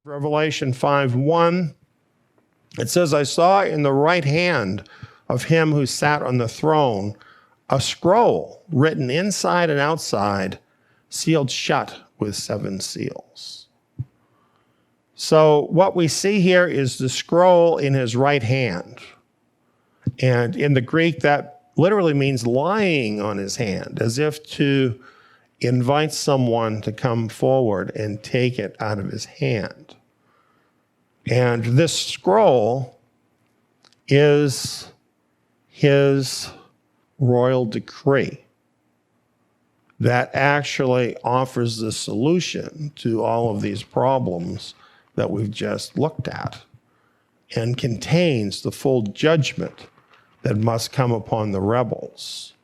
Revelation 5:1, it says, I saw in the right hand of him who sat on the throne a scroll written inside and outside, sealed shut with 7 seals. So what we see here is the scroll in his right hand. And in the Greek, that literally means lying on his hand, as if to invite someone to come forward and take it out of his hand. And this scroll is his royal decree that actually offers the solution to all of these problems that we've just looked at, and contains the full judgment that must come upon the rebels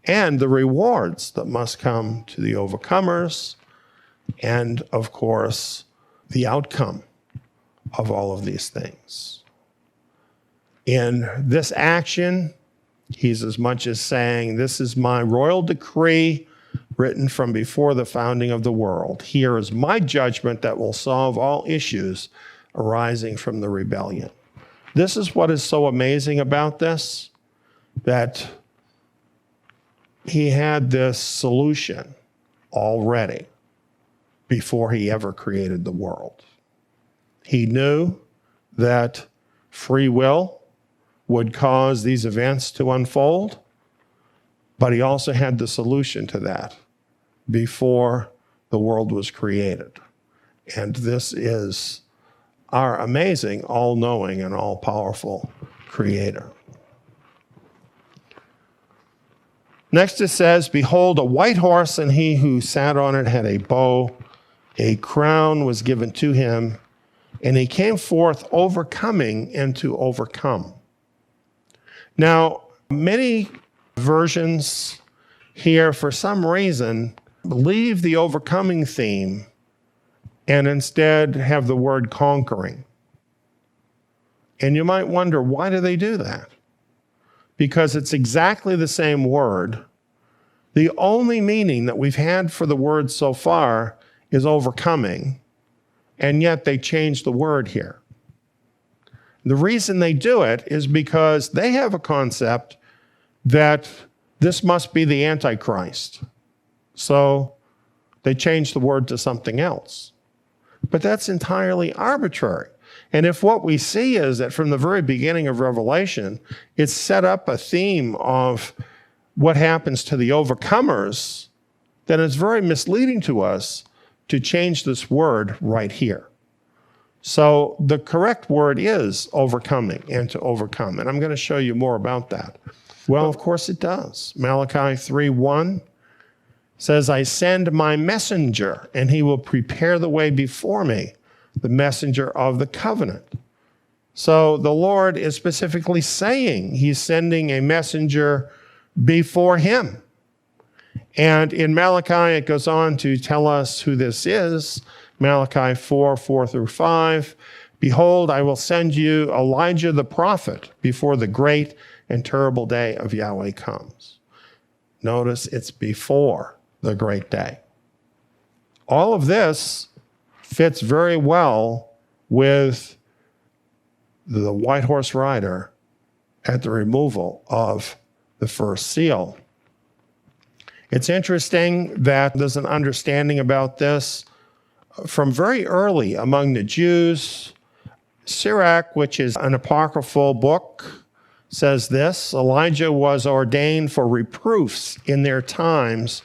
and the rewards that must come to the overcomers, and of course the outcome of all of these things. In this action, he's as much as saying, this is my royal decree written from before the founding of the world. Here is my judgment that will solve all issues arising from the rebellion. This is what is so amazing about this, that he had this solution already before he ever created the world. He knew that free will would cause these events to unfold, but he also had the solution to that before the world was created. And this is our amazing, all-knowing, and all-powerful Creator. Next it says, behold, a white horse, and he who sat on it had a bow. A crown was given to him, and he came forth overcoming and to overcome. Now, many versions here, for some reason, leave the overcoming theme and instead have the word conquering. And you might wonder, why do they do that? Because it's exactly the same word. The only meaning that we've had for the word so far is overcoming, and yet they changed the word here. The reason they do it is because they have a concept that this must be the Antichrist. So they changed the word to something else. But that's entirely arbitrary. And if what we see is that from the very beginning of Revelation, it's set up a theme of what happens to the overcomers, then it's very misleading to us to change this word right here. So the correct word is overcoming and to overcome. And I'm going to show you more about that. Well, of course it does. Malachi 3:1 says, I send my messenger, and he will prepare the way before me, the messenger of the covenant. So the Lord is specifically saying he's sending a messenger before him. And in Malachi, it goes on to tell us who this is. Malachi 4:4-5 Behold, I will send you Elijah the prophet before the great and terrible day of Yahweh comes. Notice it's before the great day. All of this fits very well with the white horse rider at the removal of the first seal. It's interesting that there's an understanding about this from very early among the Jews. Sirach, which is an apocryphal book, says this: Elijah was ordained for reproofs in their times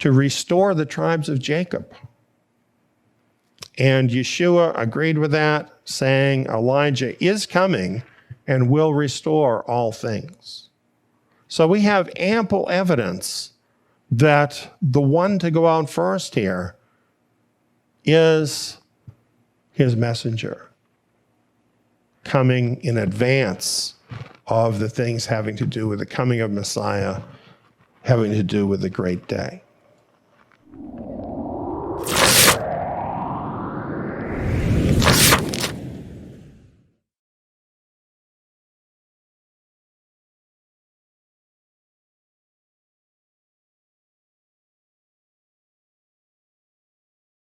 to restore the tribes of Jacob. And Yeshua agreed with that, saying Elijah is coming and will restore all things. So we have ample evidence that the one to go out first here is his messenger, coming in advance of the things having to do with the coming of Messiah, having to do with the great day.